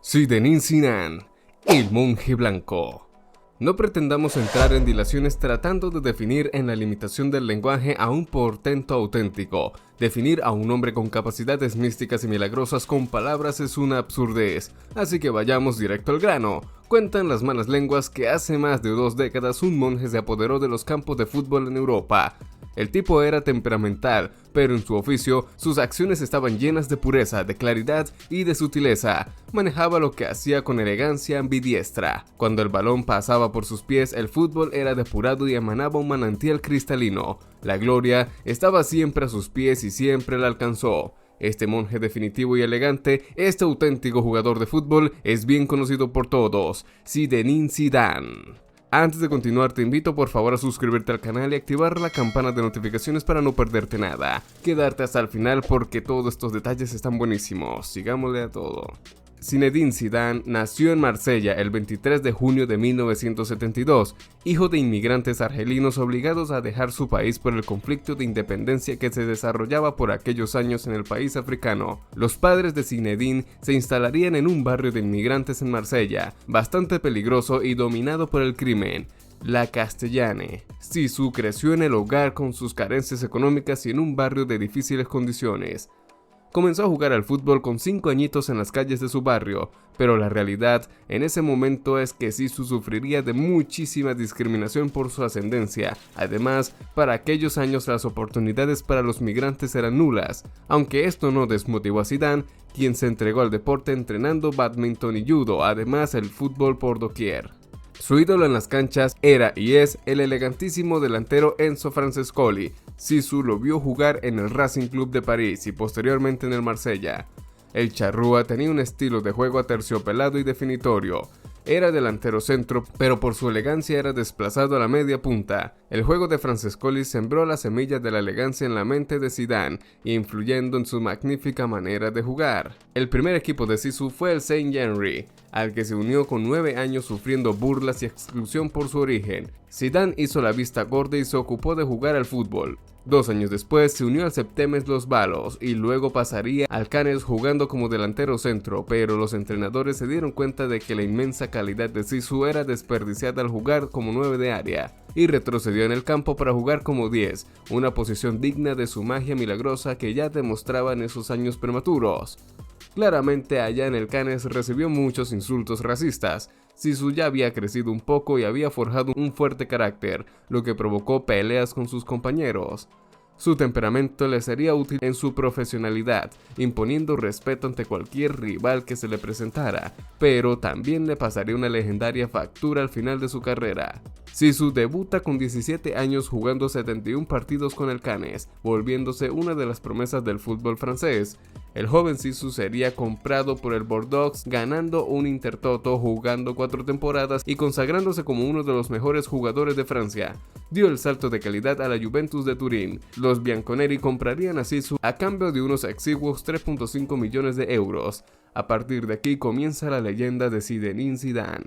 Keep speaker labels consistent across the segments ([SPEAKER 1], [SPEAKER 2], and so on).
[SPEAKER 1] Zinedine Zidane, el monje blanco. No pretendamos entrar en dilaciones tratando de definir en la limitación del lenguaje a un portento auténtico. Definir a un hombre con capacidades místicas y milagrosas con palabras es una absurdez, así que vayamos directo al grano. Cuentan las malas lenguas que hace más de 2 décadas un monje se apoderó de los campos de fútbol en Europa. El tipo era temperamental, pero en su oficio, sus acciones estaban llenas de pureza, de claridad y de sutileza. Manejaba lo que hacía con elegancia ambidiestra. Cuando el balón pasaba por sus pies, el fútbol era depurado y emanaba un manantial cristalino. La gloria estaba siempre a sus pies y siempre la alcanzó. Este monje definitivo y elegante, este auténtico jugador de fútbol, es bien conocido por todos, Zinedine Zidane. Antes de continuar, te invito por favor a suscribirte al canal y activar la campana de notificaciones para no perderte nada. Quedarte hasta el final porque todos estos detalles están buenísimos. Sigámosle a todo. Zinedine Zidane nació en Marsella el 23 de junio de 1972, hijo de inmigrantes argelinos obligados a dejar su país por el conflicto de independencia que se desarrollaba por aquellos años en el país africano. Los padres de Zinedine se instalarían en un barrio de inmigrantes en Marsella, bastante peligroso y dominado por el crimen. La Castellane. Zizou creció en el hogar con sus carencias económicas y en un barrio de difíciles condiciones. Comenzó a jugar al fútbol con 5 añitos en las calles de su barrio, pero la realidad en ese momento es que Zizou sufriría de muchísima discriminación por su ascendencia. Además, para aquellos años las oportunidades para los migrantes eran nulas, aunque esto no desmotivó a Zidane, quien se entregó al deporte entrenando bádminton y judo, además el fútbol por doquier. Su ídolo en las canchas era y es el elegantísimo delantero Enzo Francescoli. Zizou lo vio jugar en el Racing Club de París y posteriormente en el Marsella. El charrúa tenía un estilo de juego aterciopelado y definitorio. Era delantero centro, pero por su elegancia era desplazado a la media punta. El juego de Francescoli sembró la semilla de la elegancia en la mente de Zidane, influyendo en su magnífica manera de jugar. El primer equipo de Zizou fue el Saint-Henri, al que se unió con 9 años sufriendo burlas y exclusión por su origen. Zidane hizo la vista gorda y se ocupó de jugar al fútbol. 2 años después se unió al Septemes Los Balos y luego pasaría al Cannes jugando como delantero centro, pero los entrenadores se dieron cuenta de que la inmensa calidad de Zizou era desperdiciada al jugar como 9 de área y retrocedió en el campo para jugar como 10, una posición digna de su magia milagrosa que ya demostraba en esos años prematuros. Claramente allá en el Cannes recibió muchos insultos racistas. Zizou ya había crecido un poco y había forjado un fuerte carácter, lo que provocó peleas con sus compañeros. Su temperamento le sería útil en su profesionalidad, imponiendo respeto ante cualquier rival que se le presentara, pero también le pasaría una legendaria factura al final de su carrera. Zizou debuta con 17 años jugando 71 partidos con el Cannes, volviéndose una de las promesas del fútbol francés. El joven Zizou sería comprado por el Bordeaux, ganando un Intertoto, jugando 4 temporadas y consagrándose como uno de los mejores jugadores de Francia. Dio el salto de calidad a la Juventus de Turín. Los bianconeri comprarían a Zizou a cambio de unos exiguos 3.5 millones de euros. A partir de aquí comienza la leyenda de Zinedine Zidane.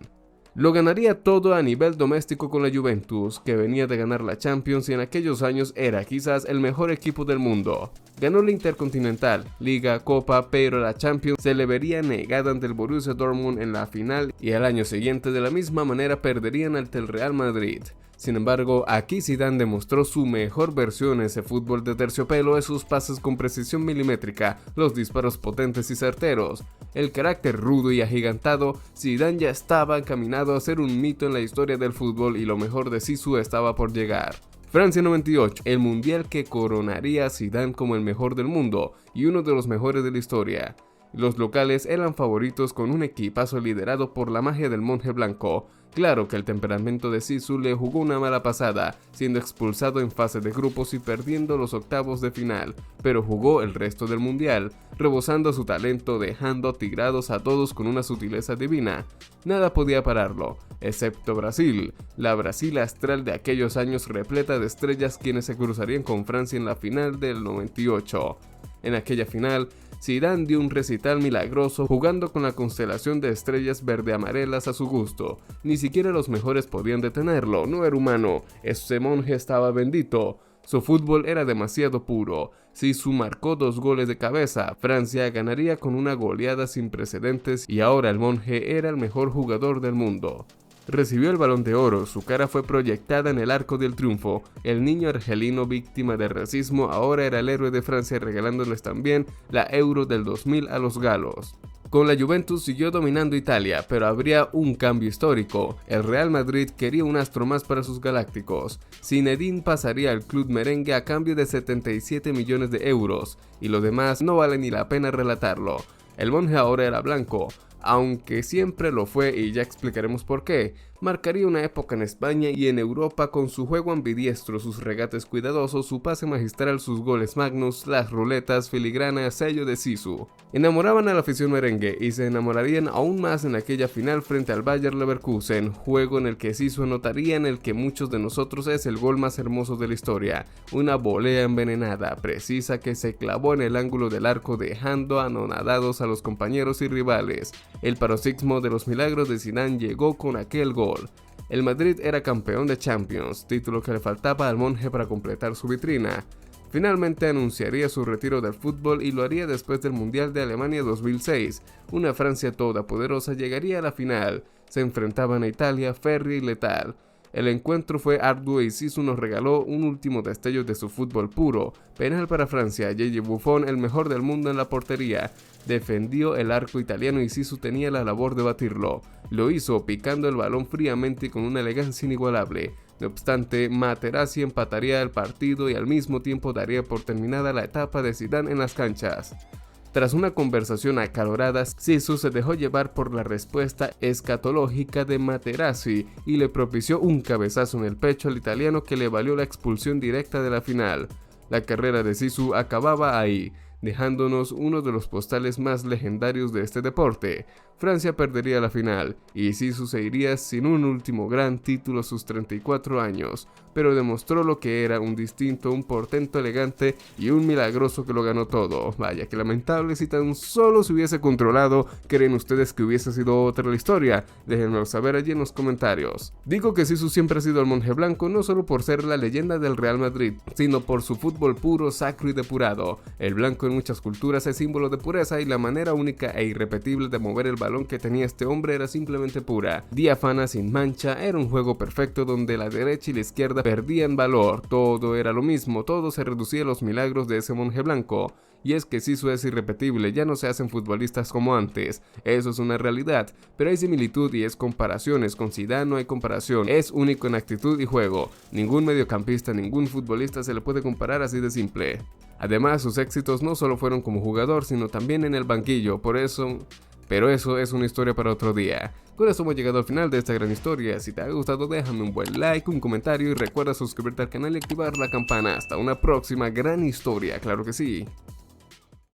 [SPEAKER 1] Lo ganaría todo a nivel doméstico con la Juventus, que venía de ganar la Champions y en aquellos años era quizás el mejor equipo del mundo. Ganó la Intercontinental, Liga, Copa, pero la Champions se le vería negada ante el Borussia Dortmund en la final y al año siguiente de la misma manera perderían ante el Real Madrid. Sin embargo, aquí Zidane demostró su mejor versión en ese fútbol de terciopelo, esos pases con precisión milimétrica, los disparos potentes y certeros. El carácter rudo y agigantado, Zidane ya estaba encaminado a ser un mito en la historia del fútbol y lo mejor de Zizou estaba por llegar. Francia 98, el mundial que coronaría a Zidane como el mejor del mundo y uno de los mejores de la historia. Los locales eran favoritos con un equipazo liderado por la magia del monje blanco. Claro que el temperamento de Zizou le jugó una mala pasada, siendo expulsado en fase de grupos y perdiendo los octavos de final, pero jugó el resto del mundial, rebosando su talento, dejando tirados a todos con una sutileza divina. Nada podía pararlo, excepto Brasil, la Brasil astral de aquellos años repleta de estrellas quienes se cruzarían con Francia en la final del 98. En aquella final, Zidane dio un recital milagroso jugando con la constelación de estrellas verde-amarelas a su gusto. Ni siquiera los mejores podían detenerlo, no era humano, ese monje estaba bendito. Su fútbol era demasiado puro. Zizou marcó 2 goles de cabeza, Francia ganaría con una goleada sin precedentes y ahora el monje era el mejor jugador del mundo. Recibió el Balón de Oro, su cara fue proyectada en el Arco del Triunfo. El niño argelino víctima del racismo ahora era el héroe de Francia, regalándoles también la Euro del 2000 a los galos. Con la Juventus siguió dominando Italia, pero habría un cambio histórico. El Real Madrid quería un astro más para sus galácticos. Zinedine pasaría al club merengue a cambio de 77 millones de euros, y lo demás no vale ni la pena relatarlo. El monje ahora era blanco, aunque siempre lo fue y ya explicaremos por qué. Marcaría una época en España y en Europa con su juego ambidiestro, sus regates cuidadosos, su pase magistral, sus goles magnus, las ruletas, filigrana, sello de Zizou. Enamoraban a la afición merengue y se enamorarían aún más en aquella final frente al Bayer Leverkusen, juego en el que Zizou anotaría en el que muchos de nosotros es el gol más hermoso de la historia, una volea envenenada, precisa que se clavó en el ángulo del arco dejando anonadados a los compañeros y rivales. El paroxismo de los milagros de Zidane llegó con aquel gol. El Madrid era campeón de Champions, título que le faltaba al monje para completar su vitrina. Finalmente anunciaría su retiro del fútbol y lo haría después del Mundial de Alemania 2006. Una Francia todopoderosa llegaría a la final. Se enfrentaban a Italia, férrea y letal. El encuentro fue arduo y Zizou nos regaló un último destello de su fútbol puro. Penal para Francia, Gigi Buffon, el mejor del mundo en la portería. Defendió el arco italiano y Zizou tenía la labor de batirlo. Lo hizo picando el balón fríamente y con una elegancia inigualable. No obstante, Materazzi empataría el partido y al mismo tiempo daría por terminada la etapa de Zidane en las canchas. Tras una conversación acalorada, Zizou se dejó llevar por la respuesta escatológica de Materazzi y le propició un cabezazo en el pecho al italiano que le valió la expulsión directa de la final. La carrera de Zizou acababa ahí, dejándonos uno de los postales más legendarios de este deporte. Francia perdería la final y Zizou se iría sin un último gran título a sus 34 años, pero demostró lo que era un distinto, un portento elegante y un milagroso que lo ganó todo. Vaya que lamentable, si tan solo se hubiese controlado. ¿Creen ustedes que hubiese sido otra la historia? Déjenmelo saber allí en los comentarios. Digo que Zizou siempre ha sido el monje blanco no solo por ser la leyenda del Real Madrid, sino por su fútbol puro, sacro y depurado. El blanco en muchas culturas es símbolo de pureza y la manera única e irrepetible de mover el balón que tenía este hombre era simplemente pura, diáfana, sin mancha. Era un juego perfecto donde la derecha y la izquierda perdían valor, todo era lo mismo, todo se reducía a los milagros de ese monje blanco. Y es que Zizou es irrepetible, ya no se hacen futbolistas como antes, eso es una realidad, pero hay similitud y es comparaciones. Con Zidane no hay comparación, es único en actitud y juego, ningún mediocampista, ningún futbolista se le puede comparar así de simple. Además, sus éxitos no solo fueron como jugador, sino también en el banquillo, pero eso es una historia para otro día. Con eso hemos llegado al final de esta gran historia. Si te ha gustado, déjame un buen like, un comentario y recuerda suscribirte al canal y activar la campana. Hasta una próxima gran historia, claro que sí.